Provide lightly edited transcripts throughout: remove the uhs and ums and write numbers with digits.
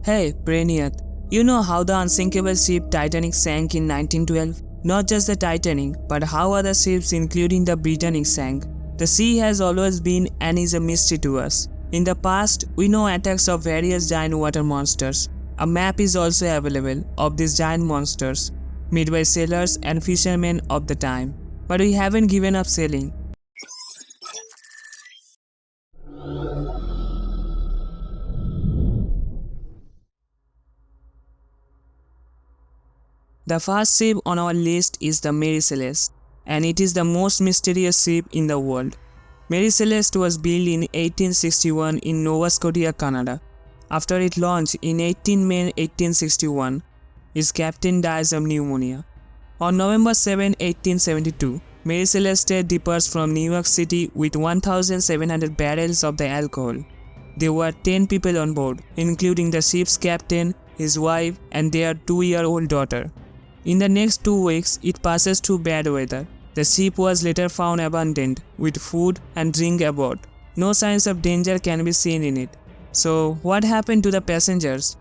Hey, Brainiat, you know how the unsinkable ship Titanic sank in 1912? Not just the Titanic, but how other ships including the Britannic sank. The sea has always been and is a mystery to us. In the past, we know attacks of various giant water monsters. A map is also available of these giant monsters, made by sailors and fishermen of the time. But we haven't given up sailing. The first ship on our list is the Mary Celeste, and it is the most mysterious ship in the world. Mary Celeste was built in 1861 in Nova Scotia, Canada. After it launched in 18 May 1861, its captain dies of pneumonia. On November 7, 1872, Mary Celeste departs from New York City with 1,700 barrels of the alcohol. There were 10 people on board, including the ship's captain, his wife, and their 2-year-old daughter. In the next 2 weeks, it passes through bad weather. The ship was later found abandoned, with food and drink aboard. No signs of danger can be seen in it. So, what happened to the passengers?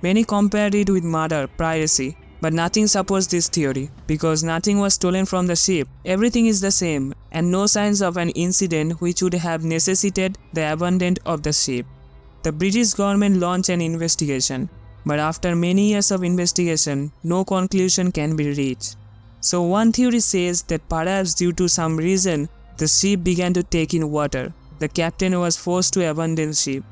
Many compared it with murder, piracy, but nothing supports this theory, because nothing was stolen from the ship. Everything is the same, and no signs of an incident which would have necessitated the abandonment of the ship. The British government launched an investigation, but after many years of investigation, no conclusion can be reached. So one theory says that perhaps due to some reason, the ship began to take in water. The captain was forced to abandon the ship.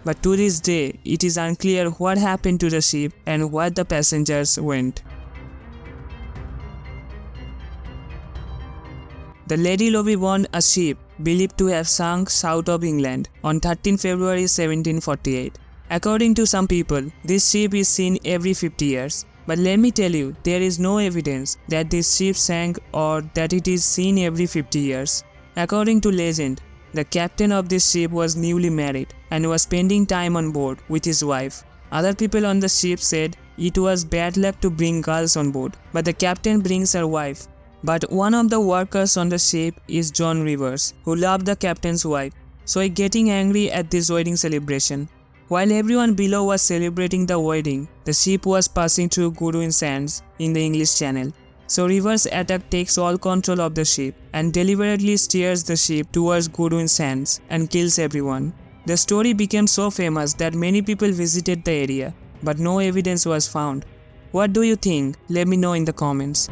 But to this day, it is unclear what happened to the ship and where the passengers went. The Lady Lovibond, a ship believed to have sunk south of England on 13 February 1748. According to some people, this ship is seen every 50 years. But let me tell you, there is no evidence that this ship sank or that it is seen every 50 years. According to legend, the captain of this ship was newly married and was spending time on board with his wife. Other people on the ship said it was bad luck to bring girls on board, but the captain brings her wife. But one of the workers on the ship is John Rivers, who loved the captain's wife, so he getting angry at this wedding celebration. While everyone below was celebrating the wedding, the ship was passing through Goodwin Sands in the English Channel. So Rivers' attack takes all control of the ship and deliberately steers the ship towards Goodwin Sands and kills everyone. The story became so famous that many people visited the area, but no evidence was found. What do you think? Let me know in the comments.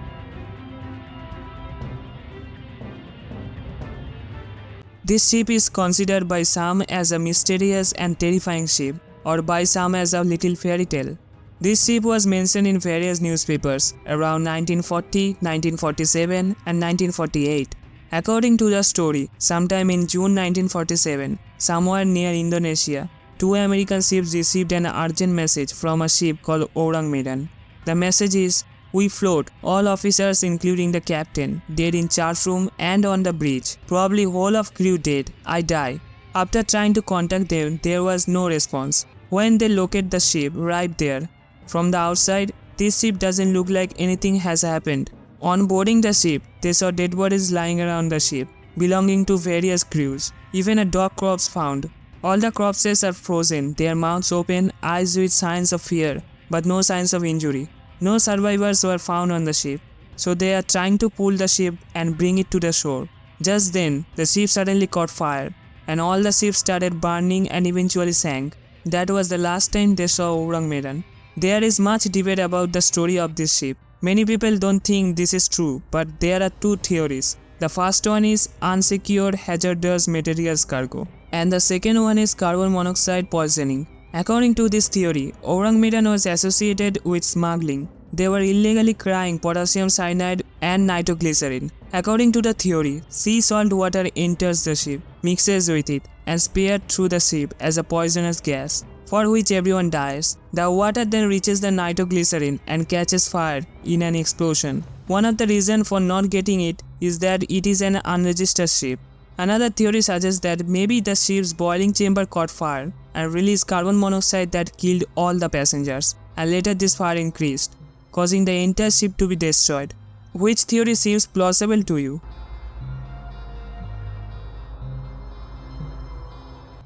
This ship is considered by some as a mysterious and terrifying ship, or by some as a little fairy tale. This ship was mentioned in various newspapers around 1940, 1947 and 1948. According to the story, sometime in June 1947, somewhere near Indonesia, 2 American ships received an urgent message from a ship called Ourang Medan. The message is, "We float, all officers including the captain, dead in chart room and on the bridge. Probably whole of crew dead. I die." After trying to contact them, there was no response. When they locate the ship right there, from the outside, this ship doesn't look like anything has happened. On boarding the ship, they saw dead bodies lying around the ship, belonging to various crews. Even a dog corpse found. All the corpses are frozen, their mouths open, eyes with signs of fear, but no signs of injury. No survivors were found on the ship, so they are trying to pull the ship and bring it to the shore. Just then, the ship suddenly caught fire, and all the ships started burning and eventually sank. That was the last time they saw Ourang Medan. There is much debate about the story of this ship. Many people don't think this is true, but there are 2 theories. The first one is unsecured hazardous materials cargo, and the second one is carbon monoxide poisoning. According to this theory, Ourang Medan was associated with smuggling. They were illegally carrying potassium cyanide and nitroglycerin. According to the theory, sea salt water enters the ship, mixes with it, and spreads through the ship as a poisonous gas, for which everyone dies. The water then reaches the nitroglycerin and catches fire in an explosion. One of the reasons for not getting it is that it is an unregistered ship. Another theory suggests that maybe the ship's boiling chamber caught fire and released carbon monoxide that killed all the passengers, and later this fire increased, causing the entire ship to be destroyed. Which theory seems plausible to you?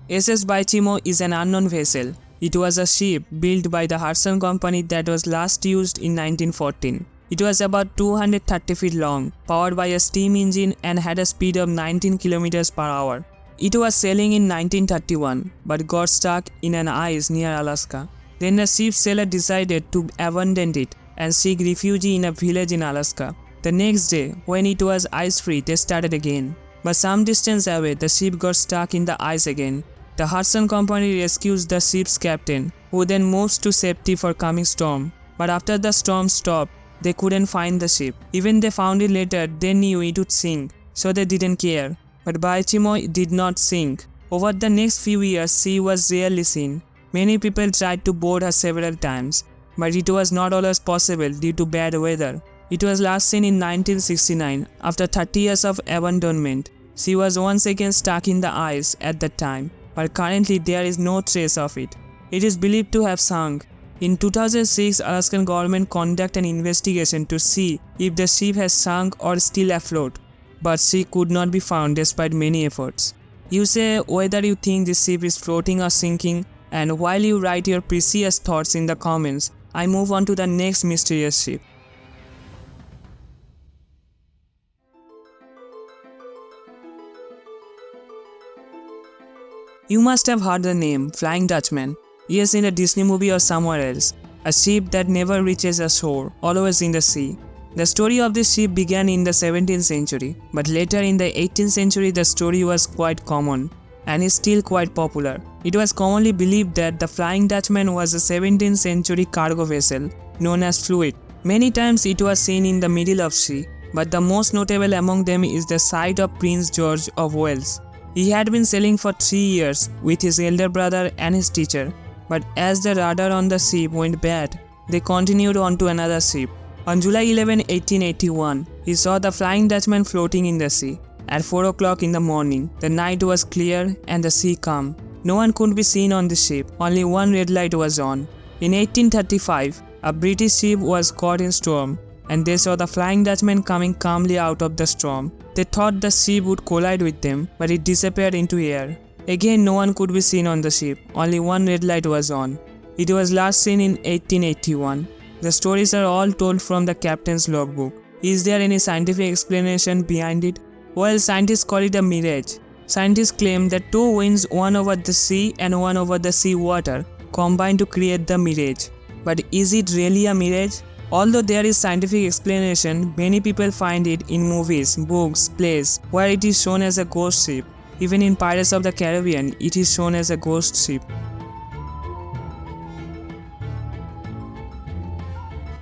SS Baychimo is an unknown vessel. It was a ship built by the Hudson Company that was last used in 1914. It was about 230 feet long, powered by a steam engine and had a speed of 19 kilometers per hour. It was sailing in 1931 but got stuck in an ice near Alaska. Then the ship's sailor decided to abandon it and seek refuge in a village in Alaska. The next day, when it was ice-free, they started again. But some distance away, the ship got stuck in the ice again. The Hudson Company rescues the ship's captain, who then moves to safety for coming storm. But after the storm stopped, they couldn't find the ship. Even they found it later, they knew it would sink, so they didn't care. But Baychimo did not sink. Over the next few years, she was rarely seen. Many people tried to board her several times, but it was not always possible due to bad weather. It was last seen in 1969, after 30 years of abandonment. She was once again stuck in the ice at that time, but currently there is no trace of it. It is believed to have sunk. In 2006, Alaskan government conducted an investigation to see if the ship has sunk or still afloat, but she could not be found despite many efforts. You say whether you think this ship is floating or sinking, and while you write your precious thoughts in the comments, I move on to the next mysterious ship. You must have heard the name Flying Dutchman. Yes, in a Disney movie or somewhere else. A ship that never reaches a shore, always in the sea. The story of this ship began in the 17th century, but later in the 18th century the story was quite common and is still quite popular. It was commonly believed that the Flying Dutchman was a 17th century cargo vessel known as Fluid. Many times it was seen in the middle of sea, but the most notable among them is the sight of Prince George of Wales. He had been sailing for 3 years with his elder brother and his teacher, but as the rudder on the ship went bad, they continued on to another ship. On July 11, 1881, he saw the Flying Dutchman floating in the sea. At 4 o'clock in the morning, the night was clear and the sea calm. No one could be seen on the ship, only one red light was on. In 1835, a British ship was caught in storm, and they saw the Flying Dutchman coming calmly out of the storm. They thought the ship would collide with them, but it disappeared into air. Again, no one could be seen on the ship, only one red light was on. It was last seen in 1881. The stories are all told from the captain's logbook. Is there any scientific explanation behind it? Well, scientists call it a mirage. Scientists claim that two winds, one over the sea and one over the sea water, combine to create the mirage. But is it really a mirage? Although there is scientific explanation, many people find it in movies, books, plays, where it is shown as a ghost ship. Even in Pirates of the Caribbean, it is shown as a ghost ship.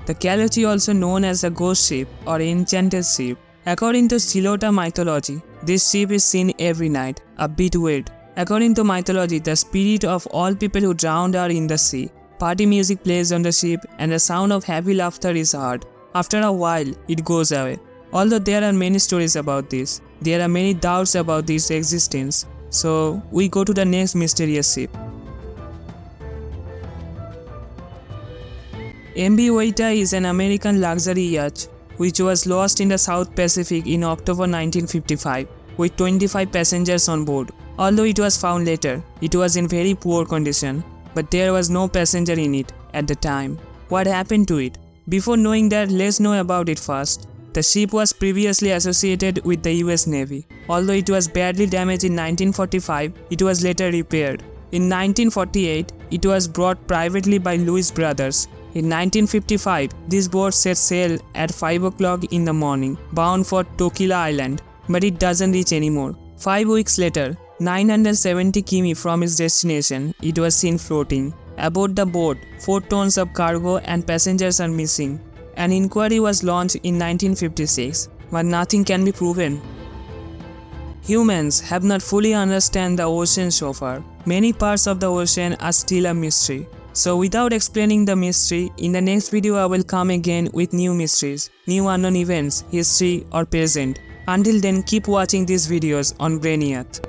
The Calueche, also known as a ghost ship or enchanted ship. According to Celeste mythology, this ship is seen every night, a bit weird. According to mythology, the spirit of all people who drowned are in the sea. Party music plays on the ship and the sound of happy laughter is heard. After a while, it goes away. Although there are many stories about this, there are many doubts about its existence. So, we go to the next mysterious ship. MV Joyita is an American luxury yacht which was lost in the South Pacific in October 1955 with 25 passengers on board. Although it was found later, it was in very poor condition, but there was no passenger in it at the time. What happened to it? Before knowing that, let's know about it first. The ship was previously associated with the US Navy. Although it was badly damaged in 1945, it was later repaired. In 1948, it was bought privately by Louis Brothers. In 1955, this boat set sail at 5 o'clock in the morning, bound for Tokila Island, but it doesn't reach anymore. 5 weeks later, 970 km from its destination, it was seen floating. Aboard the boat, 4 tons of cargo and passengers are missing. An inquiry was launched in 1956, but nothing can be proven. Humans have not fully understood the ocean so far. Many parts of the ocean are still a mystery. So without explaining the mystery, in the next video I will come again with new mysteries, new unknown events, history or present. Until then, keep watching these videos on Brainiat.